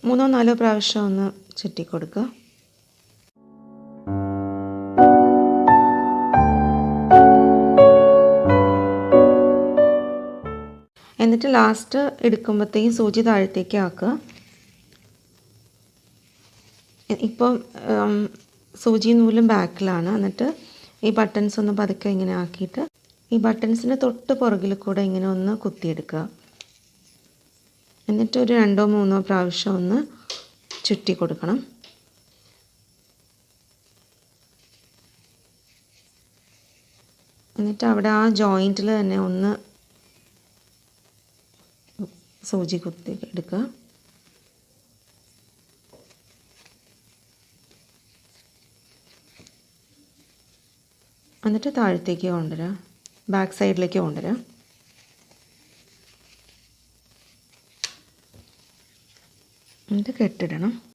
മൂന്നോ നാലോ പ്രാവശ്യം ഒന്ന് ചുറ്റി കൊടുക്കുക. എന്നിട്ട് ലാസ്റ്റ് എടുക്കുമ്പോഴത്തേക്കും സൂചി താഴത്തേക്ക് ആക്കുക. ഇപ്പം സൂചി നൂലും ബാക്കിലാണ്. എന്നിട്ട് ഈ ബട്ടൺസ് ഒന്ന് പതുക്കെ ഇങ്ങനെ ആക്കിയിട്ട് ഈ ബട്ടൺസിൻ്റെ തൊട്ട് പുറകിൽ കൂടെ ഇങ്ങനെ ഒന്ന് കുത്തിയെടുക്കുക. എന്നിട്ട് ഒരു 2-3 പ്രാവശ്യം ഒന്ന് ചുറ്റി കൊടുക്കണം. എന്നിട്ട് അവിടെ ആ ജോയിൻറ്റിൽ തന്നെ ഒന്ന് സൂചി കുത്തി എടുക്കുക. എന്നിട്ട് താഴത്തേക്ക് കൊണ്ടുവരിക, ബാക്ക് സൈഡിലേക്ക് കൊണ്ടുവരിക. എന്നിട്ട് കെട്ടിടണം.